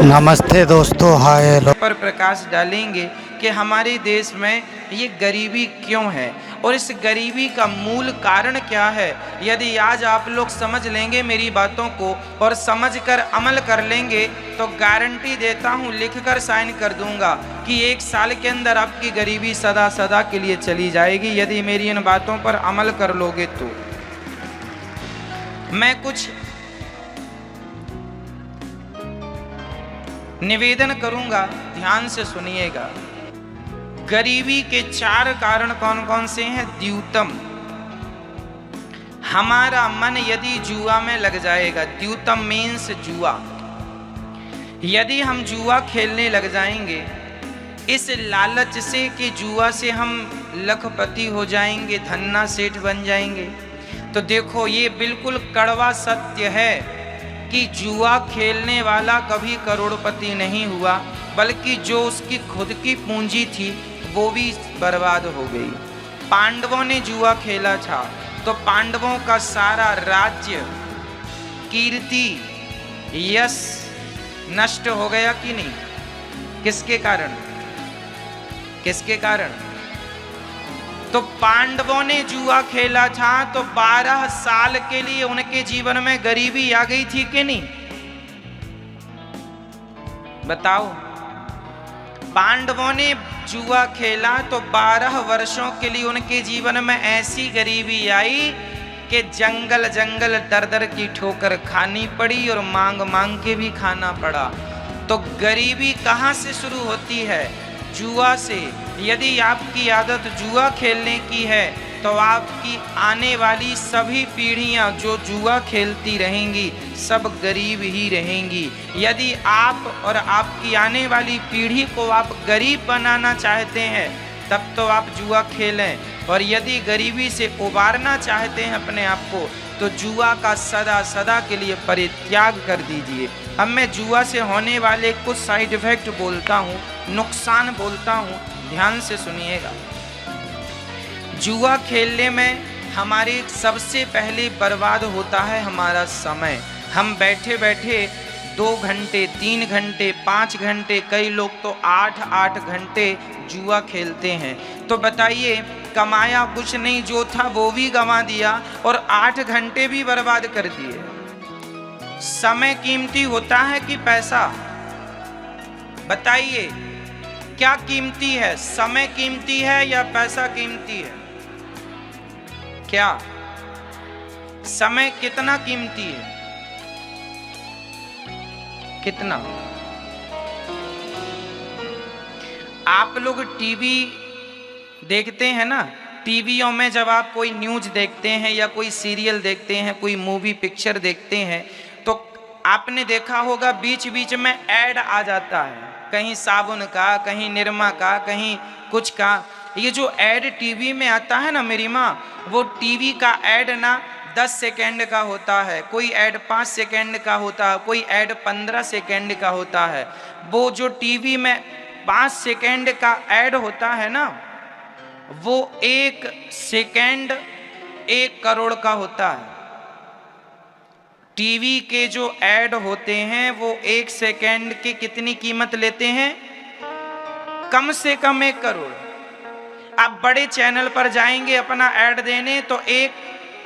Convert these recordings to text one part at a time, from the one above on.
नमस्ते दोस्तों, hi hello. पर प्रकाश डालेंगे कि हमारे देश में ये गरीबी क्यों है और इस गरीबी का मूल कारण क्या है। यदि आज आप लोग समझ लेंगे मेरी बातों को और समझकर अमल कर लेंगे तो गारंटी देता हूँ, लिखकर साइन कर दूंगा कि 1 साल के अंदर आपकी गरीबी सदा सदा के लिए चली जाएगी। यदि मेरी इन बातों पर अमल कर लोगे तो मैं कुछ निवेदन करूंगा, ध्यान से सुनिएगा। गरीबी के 4 कारण कौन कौन से हैं। द्यूतम, हमारा मन यदि जुआ में लग जाएगा। द्यूतम मीन्स जुआ। यदि हम जुआ खेलने लग जाएंगे इस लालच से कि जुआ से हम लखपति हो जाएंगे, धन्ना सेठ बन जाएंगे, तो देखो ये बिल्कुल कड़वा सत्य है कि जुआ खेलने वाला कभी करोड़पति नहीं हुआ, बल्कि जो उसकी खुद की पूंजी थी वो भी बर्बाद हो गई। पांडवों ने जुआ खेला था तो पांडवों का सारा राज्य, कीर्ति, यश नष्ट हो गया कि नहीं। किसके कारण, किसके कारण। तो पांडवों ने जुआ खेला था तो 12 साल के लिए उनके जीवन में गरीबी आ गई थी कि नहीं, बताओ। पांडवों ने जुआ खेला तो 12 वर्षों के लिए उनके जीवन में ऐसी गरीबी आई कि जंगल जंगल दर दर की ठोकर खानी पड़ी और मांग मांग के भी खाना पड़ा। तो गरीबी कहाँ से शुरू होती है, जुआ से। यदि आपकी आदत जुआ खेलने की है तो आपकी आने वाली सभी पीढ़ियां जो जुआ खेलती रहेंगी सब गरीब ही रहेंगी। यदि आप और आपकी आने वाली पीढ़ी को आप गरीब बनाना चाहते हैं तब तो आप जुआ खेलें, और यदि गरीबी से उबारना चाहते हैं अपने आप को तो जुआ का सदा सदा के लिए परित्याग कर दीजिए। अब मैं जुआ से होने वाले कुछ साइड इफेक्ट बोलता हूँ, नुकसान बोलता हूँ, ध्यान से सुनिएगा। जुआ खेलने में हमारे सबसे पहले बर्बाद होता है हमारा समय। हम बैठे बैठे 2 घंटे, 3 घंटे, 5 घंटे, कई लोग तो 8-8 घंटे जुआ खेलते हैं। तो बताइए, कमाया कुछ नहीं, जो था वो भी गंवा दिया और 8 घंटे भी बर्बाद कर दिए। समय कीमती होता है कि पैसा, बताइए क्या कीमती है, समय कीमती है या पैसा कीमती है। क्या समय कितना कीमती है, कितना। आप लोग टीवी देखते हैं ना, टीवियों में जब आप कोई न्यूज देखते हैं या कोई सीरियल देखते हैं, कोई मूवी पिक्चर देखते हैं तो आपने देखा होगा बीच बीच में ऐड आ जाता है, कहीं साबुन का, कहीं निरमा का, कहीं कुछ का। ये जो ऐड टीवी में आता है ना मेरी माँ, वो टीवी का ऐड ना 10 सेकेंड का होता है, कोई ऐड 5 सेकेंड का होता है, कोई ऐड 15 सेकेंड का होता है। वो जो टीवी में 5 सेकेंड का ऐड होता है ना, वो 1 सेकेंड 1 करोड़ का होता है। टीवी के जो ऐड होते हैं वो 1 सेकेंड की कितनी कीमत लेते हैं, कम से कम 1 करोड़। आप बड़े चैनल पर जाएंगे अपना ऐड देने तो 1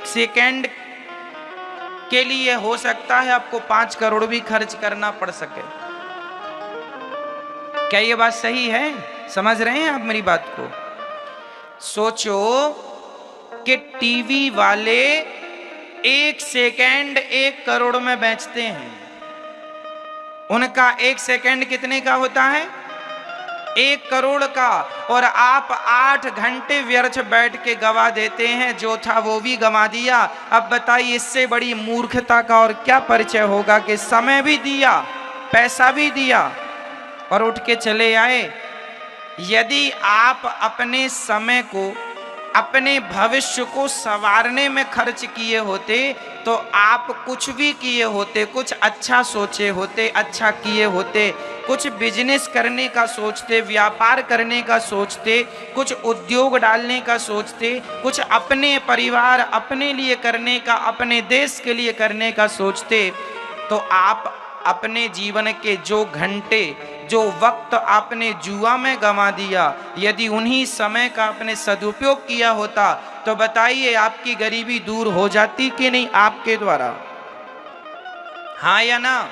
सेकेंड के लिए हो सकता है आपको 5 करोड़ भी खर्च करना पड़ सके। क्या ये बात सही है, समझ रहे हैं आप मेरी बात को। सोचो कि टीवी वाले 1 सेकेंड 1 करोड़ में बेचते हैं। उनका 1 सेकेंड कितने का होता है, 1 करोड़ का, और आप 8 घंटे व्यर्थ बैठ के गवा देते हैं, जो था वो भी गवा दिया। अब बताइए इससे बड़ी मूर्खता का और क्या परिचय होगा कि समय भी दिया, पैसा भी दिया और उठ के चले आए। यदि आप अपने समय को, अपने भविष्य को संवारने में खर्च किए होते तो आप कुछ भी किए होते, कुछ अच्छा सोचे होते, अच्छा किए होते, कुछ बिजनेस करने का सोचते, व्यापार करने का सोचते, कुछ उद्योग डालने का सोचते, कुछ अपने परिवार, अपने लिए करने का, अपने देश के लिए करने का सोचते, तो आप अपने जीवन के जो घंटे, जो वक्त आपने जुआ में गंवा दिया, यदि उन्हीं समय का आपने सदुपयोग किया होता तो बताइए आपकी गरीबी दूर हो जाती कि नहीं आपके द्वारा? हाँ या ना?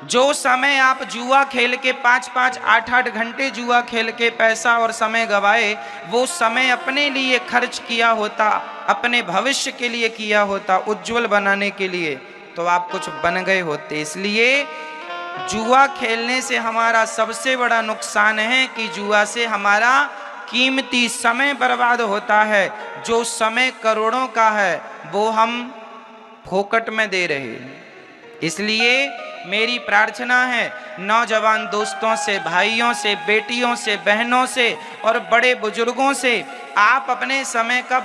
जो समय आप जुआ खेल के 5-5, 8-8 घंटे जुआ खेल के पैसा और समय गवाए, वो समय अपने लिए खर्च किया होता, अपने भविष्य के लिए किया होता, उज्जवल बनाने के लिए, तो आप कुछ बन गए होते। इसलिए जुआ खेलने से हमारा सबसे बड़ा नुकसान है कि जुआ से हमारा कीमती समय बर्बाद होता है। जो समय करोड़ों का है वो हम फोकट में दे रहे हैं। इसलिए मेरी प्रार्थना है नौजवान दोस्तों से, भाइयों से, बेटियों से, बहनों से और बड़े बुजुर्गों से, आप अपने समय का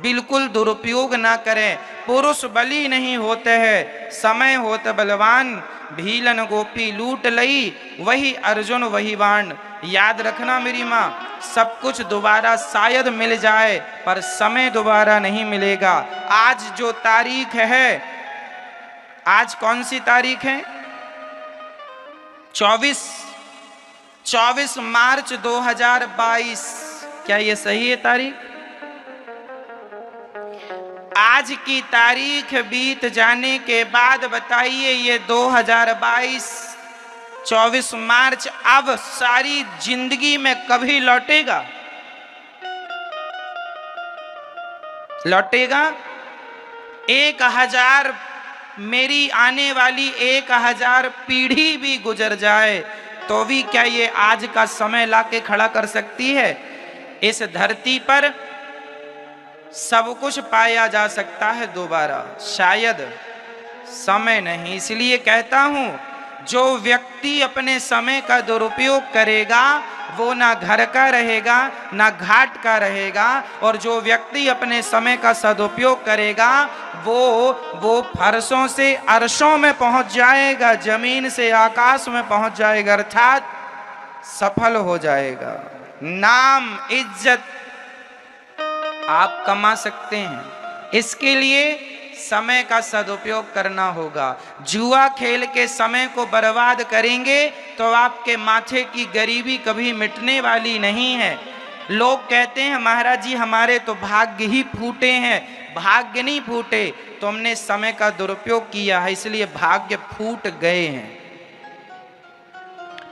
बिल्कुल दुरुपयोग ना करें। पुरुष बली नहीं होते हैं, समय होत बलवान, भीलन गोपी लूट लई, वही अर्जुन वही बाण। याद रखना मेरी माँ, सब कुछ दोबारा शायद मिल जाए पर समय दोबारा नहीं मिलेगा। आज जो तारीख है, आज कौन सी तारीख है? 24 मार्च 2022। क्या ये सही है तारीख? आज की तारीख बीत जाने के बाद बताइए ये 2022 24 मार्च अब सारी जिंदगी में कभी लौटेगा? लौटेगा? 1000 मेरी आने वाली 1000 पीढ़ी भी गुजर जाए तो भी क्या ये आज का समय लाके खड़ा कर सकती है? इस धरती पर सब कुछ पाया जा सकता है दोबारा, शायद समय नहीं। इसलिए कहता हूं, जो व्यक्ति अपने समय का दुरुपयोग करेगा वो ना घर का रहेगा ना घाट का रहेगा, और जो व्यक्ति अपने समय का सदुपयोग करेगा वो फर्शों से अर्शों में पहुंच जाएगा, जमीन से आकाश में पहुंच जाएगा, अर्थात सफल हो जाएगा। नाम इज्जत आप कमा सकते हैं, इसके लिए समय का सदुपयोग करना होगा। जुआ खेल के समय को बर्बाद करेंगे तो आपके माथे की गरीबी कभी मिटने वाली नहीं है। लोग कहते हैं महाराज जी हमारे तो भाग्य ही फूटे हैं। भाग्य नहीं फूटे, तुमने समय का दुरुपयोग किया है इसलिए भाग्य फूट गए हैं।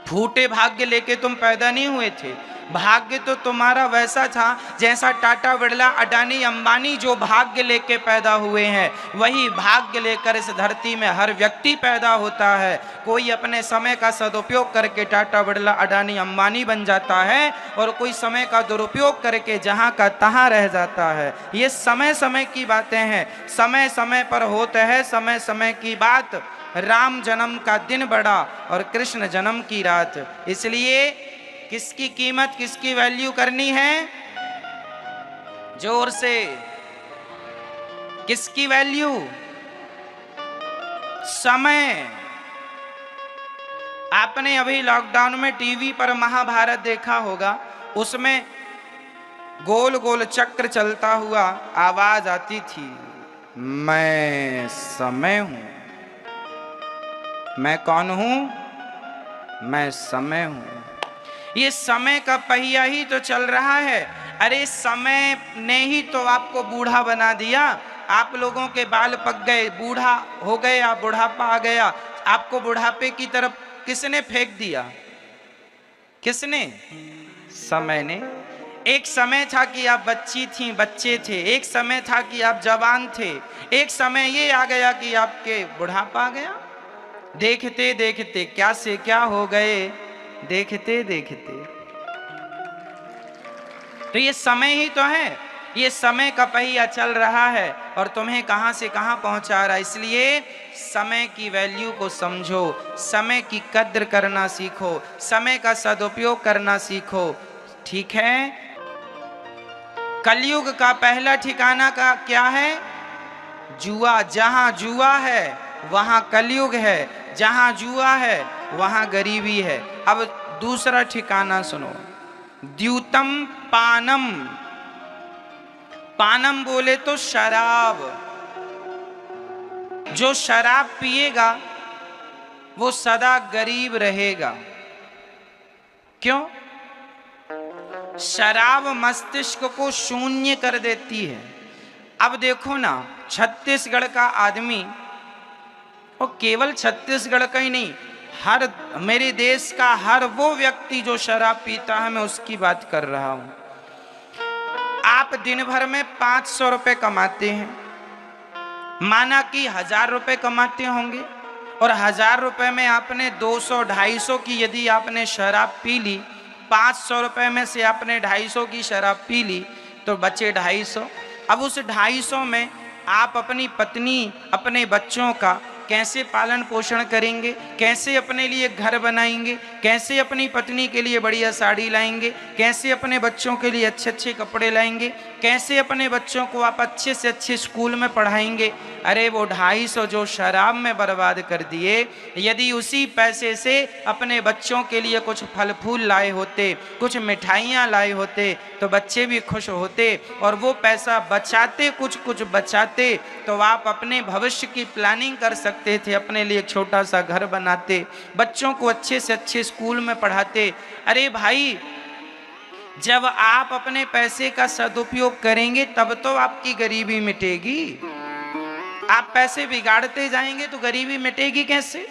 फूटे भाग्य लेके तुम पैदा नहीं हुए थे। भाग्य तो तुम्हारा वैसा था जैसा टाटा, बिरला, अडानी, अंबानी जो भाग्य लेके पैदा हुए हैं, वही भाग्य लेकर इस धरती में हर व्यक्ति पैदा होता है। कोई अपने समय का सदुपयोग करके टाटा, बिरला, अडानी, अंबानी बन जाता है और कोई समय का दुरुपयोग करके जहां का तहां रह जाता है। ये समय समय की बातें हैं, समय समय पर होते हैं समय समय की बात। राम जन्म का दिन बड़ा और कृष्ण जन्म की रात। इसलिए किसकी कीमत, किसकी वैल्यू करनी है? जोर से, किसकी वैल्यू? समय। आपने अभी लॉकडाउन में टीवी पर महाभारत देखा होगा, उसमें गोल गोल चक्र चलता हुआ आवाज आती थी, मैं समय हूं। मैं कौन हूं? मैं समय हूं। ये समय का पहिया ही तो चल रहा है। अरे समय ने ही तो आपको बूढ़ा बना दिया। आप लोगों के बाल पक गए, बूढ़ा हो गए, आप बुढ़ापा आ गया। आपको बुढ़ापे की तरफ किसने फेंक दिया? किसने? समय ने। एक समय था कि आप बच्ची थी, बच्चे थे। एक समय था कि आप जवान थे। एक समय ये आ गया कि आपके बुढ़ापा आ गया। देखते देखते क्या से क्या हो गए, देखते देखते। तो ये समय ही तो है, ये समय का पहिया चल रहा है और तुम्हें कहां से कहां पहुंचा रहा है। इसलिए समय की वैल्यू को समझो, समय की कद्र करना सीखो, समय का सदुपयोग करना सीखो। ठीक है? कलयुग का पहला ठिकाना का क्या है? जुआ। जहां जुआ है वहां कलयुग है, जहां जुआ है वहां गरीबी है। अब दूसरा ठिकाना सुनो, द्यूतम पानम। पानम बोले तो शराब। जो शराब पिएगा वो सदा गरीब रहेगा। क्यों? शराब मस्तिष्क को शून्य कर देती है। अब देखो ना, छत्तीसगढ़ का आदमी, और केवल छत्तीसगढ़ का ही नहीं, हर मेरे देश का हर वो व्यक्ति जो शराब पीता है, मैं उसकी बात कर रहा हूं। आप दिन भर में 500 रुपए कमाते हैं, माना कि 1000 रुपए कमाते होंगे, और 1000 रुपए में आपने 200-250 की यदि आपने शराब पी ली, 500 रुपए में से आपने 250 की शराब पी ली, तो बचे 250। अब उस 250 में आप अपनी पत्नी, अपने बच्चों का कैसे पालन पोषण करेंगे, कैसे अपने लिए घर बनाएंगे, कैसे अपनी पत्नी के लिए बढ़िया साड़ी लाएंगे, कैसे अपने बच्चों के लिए अच्छे अच्छे कपड़े लाएंगे, कैसे अपने बच्चों को आप अच्छे से अच्छे स्कूल में पढ़ाएंगे। अरे वो 250 जो शराब में बर्बाद कर दिए, यदि उसी पैसे से अपने बच्चों के लिए कुछ फल फूल लाए होते, कुछ मिठाइयाँ लाए होते, तो बच्चे भी खुश होते, और वो पैसा बचाते, कुछ कुछ बचाते, तो आप अपने भविष्य की प्लानिंग कर सकते थे, अपने लिए एक छोटा सा घर बनाते, बच्चों को अच्छे से अच्छे स्कूल में पढ़ाते। अरे भाई, जब आप अपने पैसे का सदुपयोग करेंगे तब तो आपकी गरीबी मिटेगी। आप पैसे बिगाड़ते जाएंगे तो गरीबी मिटेगी कैसे?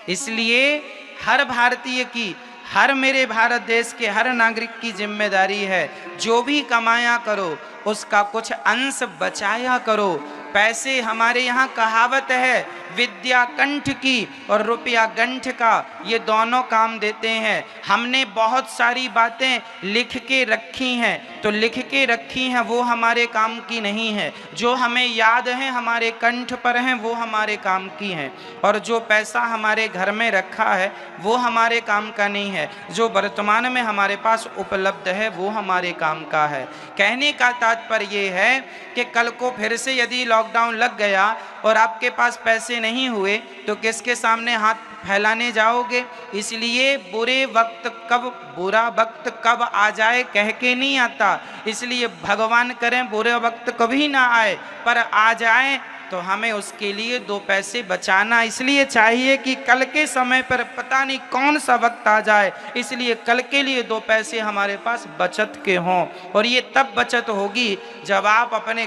इसलिए हर भारतीय की, हर मेरे भारत देश के हर नागरिक की जिम्मेदारी है, जो भी कमाया करो उसका कुछ अंश बचाया करो। पैसे, हमारे यहाँ कहावत है, विद्या कंठ की और रुपया गंठ का, ये दोनों काम देते हैं। हमने बहुत सारी बातें लिख के रखी हैं, तो लिख के रखी हैं वो हमारे काम की नहीं है। जो हमें याद है, हमारे कंठ पर हैं, वो हमारे काम की हैं। और जो पैसा हमारे घर में रखा है वो हमारे काम का नहीं है। जो वर्तमान में हमारे पास उपलब्ध है वो हमारे काम का है। कहने का तात्पर्य ये है कि कल को फिर से यदि लॉकडाउन लग गया और आपके पास पैसे नहीं हुए, तो किसके सामने हाथ फैलाने जाओगे? इसलिए बुरा वक्त कब आ जाए कह के नहीं आता। इसलिए भगवान करें बुरा वक्त कभी ना आए, पर आ जाए तो हमें उसके लिए 2 पैसे बचाना इसलिए चाहिए कि कल के समय पर पता नहीं कौन सा वक्त आ जाए, इसलिए कल के लिए 2 पैसे हमारे पास बचत के हों। और ये तब बचत होगी जब आप अपने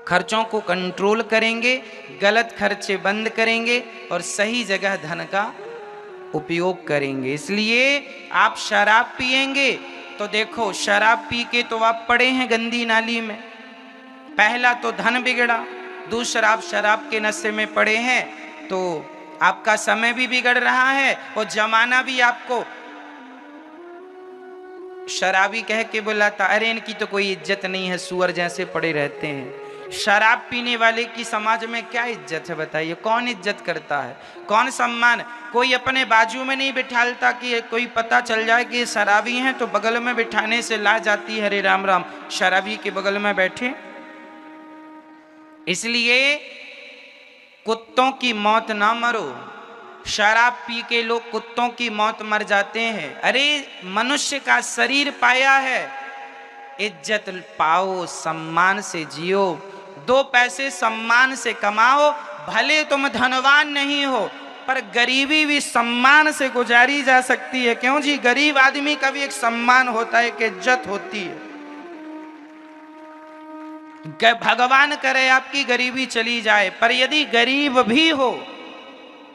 खर्चों को कंट्रोल करेंगे, गलत खर्चे बंद करेंगे और सही जगह धन का उपयोग करेंगे। इसलिए आप शराब पिएंगे तो देखो, शराब पी के तो आप पड़े हैं गंदी नाली में। पहला तो धन बिगड़ा, दूसरा आप शराब के नशे में पड़े हैं, तो आपका समय भी बिगड़ रहा है और जमाना भी आपको शराबी कह के बुलाता, अरे इनकी तो कोई इज्जत नहीं है, सुअर जैसे पड़े रहते हैं। शराब पीने वाले की समाज में क्या इज्जत है बताइए? कौन इज्जत करता है, कौन सम्मान? कोई अपने बाजू में नहीं बिठालता कि कोई पता चल जाए कि शराबी हैं तो बगल में बिठाने से ला जाती है, अरे राम राम, शराबी के बगल में बैठे। इसलिए कुत्तों की मौत ना मरो। शराब पी के लोग कुत्तों की मौत मर जाते हैं। अरे मनुष्य का शरीर पाया है, इज्जत पाओ, सम्मान से जियो, 2 पैसे सम्मान से कमाओ। भले तुम धनवान नहीं हो, पर गरीबी भी सम्मान से गुजारी जा सकती है। क्यों जी? गरीब आदमी का भी एक सम्मान होता है, एक इज्जत होती है। भगवान करे आपकी गरीबी चली जाए, पर यदि गरीब भी हो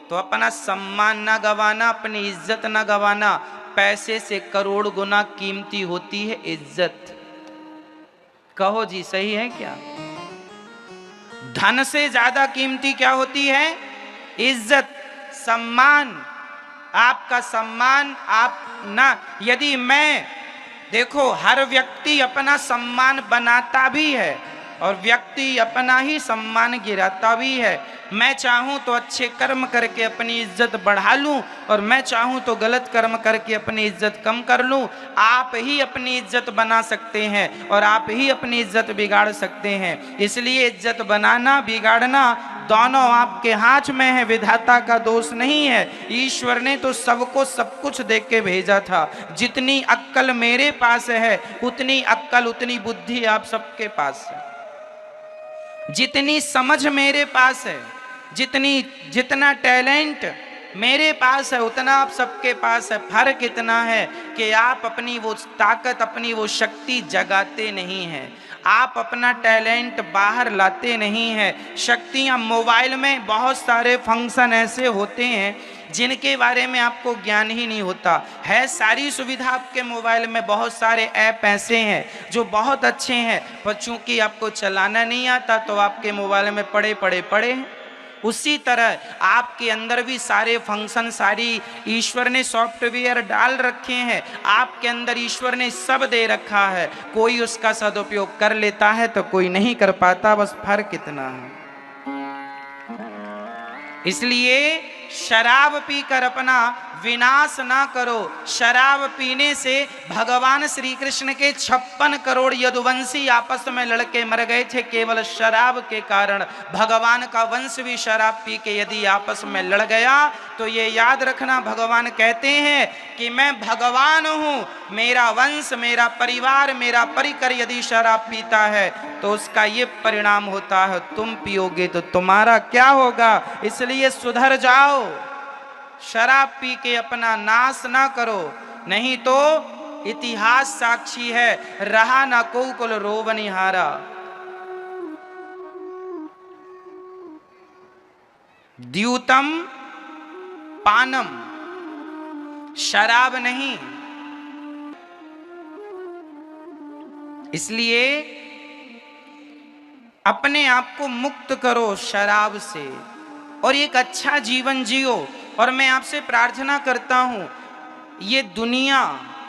तो अपना सम्मान ना गवाना, अपनी इज्जत ना गवाना। पैसे से करोड़ गुना कीमती होती है इज्जत। कहो जी, सही है क्या? धन से ज्यादा कीमती क्या होती है? इज्जत, सम्मान। आपका सम्मान आप ना, यदि मैं देखो, हर व्यक्ति अपना सम्मान बनाता भी है और व्यक्ति अपना ही सम्मान गिराता भी है। मैं चाहूं तो अच्छे कर्म करके अपनी इज्जत बढ़ा लूं और मैं चाहूं तो गलत कर्म करके अपनी इज्जत कम कर लूं। आप ही अपनी इज्जत बना सकते हैं और आप ही अपनी इज्जत बिगाड़ सकते हैं। इसलिए इज्जत बनाना बिगाड़ना दोनों आपके हाथ में है, विधाता का दोष नहीं है। ईश्वर ने तो सबको सब कुछ दे के भेजा था। जितनी अक्ल मेरे पास है उतनी अक्ल, उतनी बुद्धि आप सबके पास है। जितनी समझ मेरे पास है जितना टैलेंट मेरे पास है उतना आप सबके पास है। फर्क इतना है कि आप अपनी वो ताकत, अपनी वो शक्ति जगाते नहीं हैं, आप अपना टैलेंट बाहर लाते नहीं हैं। शक्तियाँ, मोबाइल में बहुत सारे फंक्शन ऐसे होते हैं जिनके बारे में आपको ज्ञान ही नहीं होता है। सारी सुविधा आपके मोबाइल में, बहुत सारे ऐप ऐसे हैं जो बहुत अच्छे हैं, पर चूंकि आपको चलाना नहीं आता तो आपके मोबाइल में पड़े हैं। उसी तरह आपके अंदर भी सारे फंक्शन, सारी ईश्वर ने सॉफ्टवेयर डाल रखे हैं, आपके अंदर ईश्वर ने सब दे रखा है। कोई उसका सदुपयोग कर लेता है तो कोई नहीं कर पाता, बस फर्क इतना है। इसलिए शराब पीकर अपना विनाश ना करो। शराब पीने से भगवान श्री कृष्ण के 56 करोड़ यदुवंशी आपस में लड़के मर गए थे केवल शराब के कारण। भगवान का वंश भी शराब पी के यदि आपस में लड़ गया तो ये याद रखना, भगवान कहते हैं कि मैं भगवान हूँ, मेरा वंश, मेरा परिवार, मेरा परिकर यदि शराब पीता है तो उसका ये परिणाम होता है, तुम पियोगे तो तुम्हारा क्या होगा। इसलिए सुधर जाओ, शराब पी के अपना नाश ना करो, नहीं तो इतिहास साक्षी है, रहा ना कोकुल रोवनिहारा। द्यूतम पानम, शराब नहीं। इसलिए अपने आप को मुक्त करो शराब से और एक अच्छा जीवन जियो। और मैं आपसे प्रार्थना करता हूं, ये दुनिया,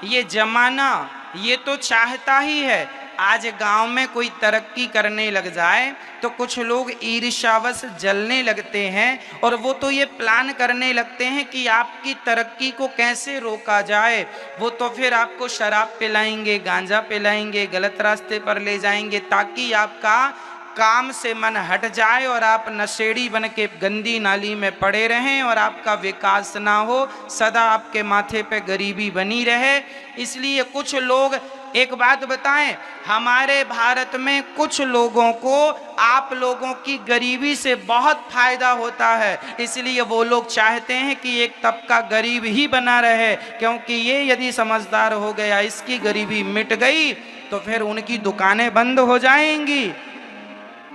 ये जमाना, ये तो चाहता ही है आज गांव में कोई तरक्की करने लग जाए तो कुछ लोग ईर्ष्यावश जलने लगते हैं और वो तो ये प्लान करने लगते हैं कि आपकी तरक्की को कैसे रोका जाए। वो तो फिर आपको शराब पिलाएंगे, गांजा पिलाएंगे, गलत रास्ते पर ले जाएंगे ताकि आपका काम से मन हट जाए और आप नशेड़ी बन के गंदी नाली में पड़े रहें और आपका विकास ना हो, सदा आपके माथे पे गरीबी बनी रहे। इसलिए कुछ लोग, एक बात बताएं, हमारे भारत में कुछ लोगों को आप लोगों की गरीबी से बहुत फायदा होता है, इसलिए वो लोग चाहते हैं कि एक तबका गरीब ही बना रहे, क्योंकि ये यदि समझदार हो गया, इसकी गरीबी मिट गई तो फिर उनकी दुकानें बंद हो जाएंगी।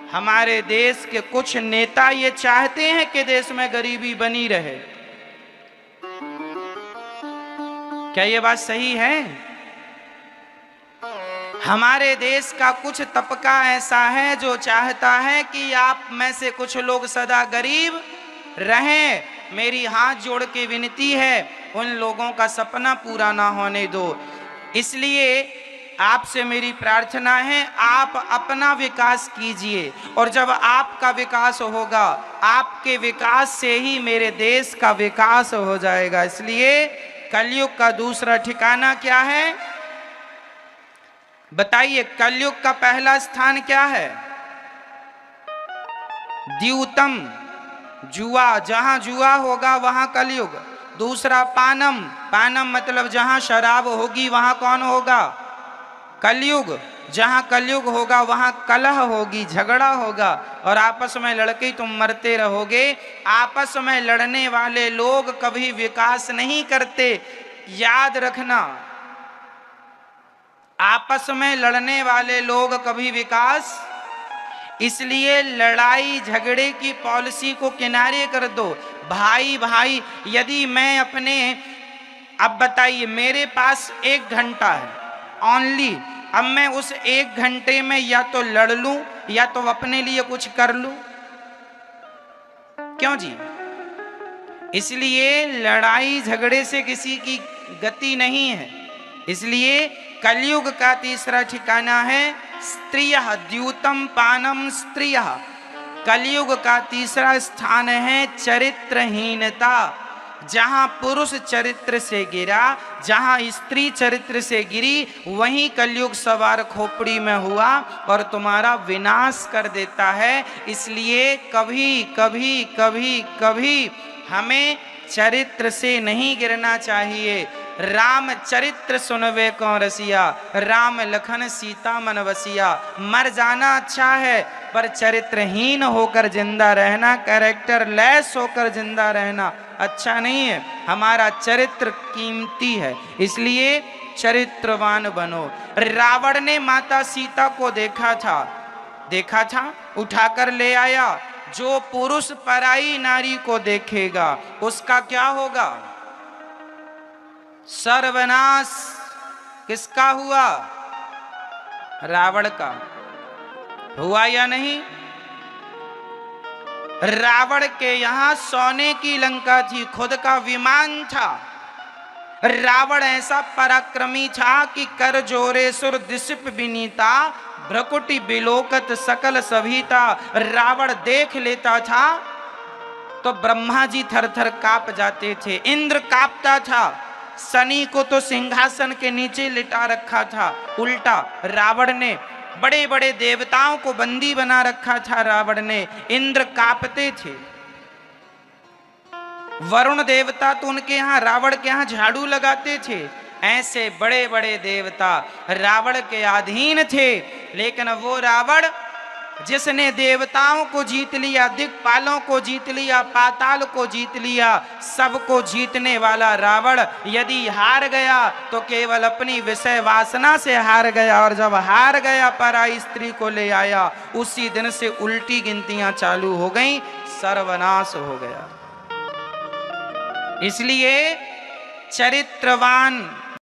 हमारे देश के कुछ नेता ये चाहते हैं कि देश में गरीबी बनी रहे। क्या ये बात सही है? हमारे देश का कुछ तबका ऐसा है जो चाहता है कि आप में से कुछ लोग सदा गरीब रहें। मेरी हाथ जोड़ के विनती है, उन लोगों का सपना पूरा ना होने दो। इसलिए आपसे मेरी प्रार्थना है, आप अपना विकास कीजिए और जब आपका विकास होगा, आपके विकास से ही मेरे देश का विकास हो जाएगा। इसलिए कलयुग का दूसरा ठिकाना क्या है बताइए? कलयुग का पहला स्थान क्या है? द्यूतम, जुआ, जहां जुआ होगा वहां कलयुग। दूसरा पानम, पानम मतलब जहां शराब होगी वहां कौन होगा? कलयुग। जहां कलयुग होगा वहां कलह होगी, झगड़ा होगा और आपस में लड़के तुम मरते रहोगे। आपस में लड़ने वाले लोग कभी विकास नहीं करते, याद रखना। आपस में लड़ने वाले लोग कभी विकास, इसलिए लड़ाई झगड़े की पॉलिसी को किनारे कर दो। भाई भाई, यदि मैं अपने, अब बताइए, मेरे पास 1 घंटा है ओनली, अब मैं उस 1 घंटे में या तो लड़ लूं या तो अपने लिए कुछ कर लूं, क्यों जी? इसलिए लड़ाई झगड़े से किसी की गति नहीं है। इसलिए कलयुग का तीसरा ठिकाना है स्त्रियः, द्यूतम पानम स्त्रियः। कलयुग का तीसरा स्थान है चरित्रहीनता। जहां पुरुष चरित्र से गिरा, जहां स्त्री चरित्र से गिरी, वहीं कलयुग सवार खोपड़ी में हुआ और तुम्हारा विनाश कर देता है। इसलिए कभी कभी कभी कभी हमें चरित्र से नहीं गिरना चाहिए। राम चरित्र सुनवे कौन रसिया, राम लखन सीता मन बसिया। मर जाना अच्छा है, पर चरित्रहीन होकर जिंदा रहना, कैरेक्टर लेस होकर जिंदा रहना अच्छा नहीं है। हमारा चरित्र कीमती है, इसलिए चरित्रवान बनो। रावण ने माता सीता को देखा था, उठाकर ले आया। जो पुरुष पराई नारी को देखेगा उसका क्या होगा? सर्वनाश। किसका हुआ? रावण का हुआ या नहीं? रावण के यहां सोने की लंका थी, खुद का विमान था। रावण ऐसा पराक्रमी था कि कर जोरे सुर दिसिप विनीता, भ्रकुटि बिलोकत सकल सभीता। रावण देख लेता था तो ब्रह्मा जी थर थर कांप जाते थे, इंद्र कांपता था। शनि को तो सिंहासन के नीचे लिटा रखा था, उल्टा रावण ने बड़े बड़े देवताओं को बंदी बना रखा था। रावण ने, इंद्र कांपते थे। वरुण देवता तो उनके यहां, रावण के यहां झाड़ू लगाते थे। ऐसे बड़े बड़े देवता रावण के अधीन थे। लेकिन वो रावण जिसने देवताओं को जीत लिया, दिक्पालों को जीत लिया, पाताल को जीत लिया, सबको जीतने वाला रावण यदि हार गया तो केवल अपनी विषय वासना से हार गया। और जब हार गया, पराई स्त्री को ले आया, उसी दिन से उल्टी गिनतियां चालू हो गईं, सर्वनाश हो गया। इसलिए चरित्रवान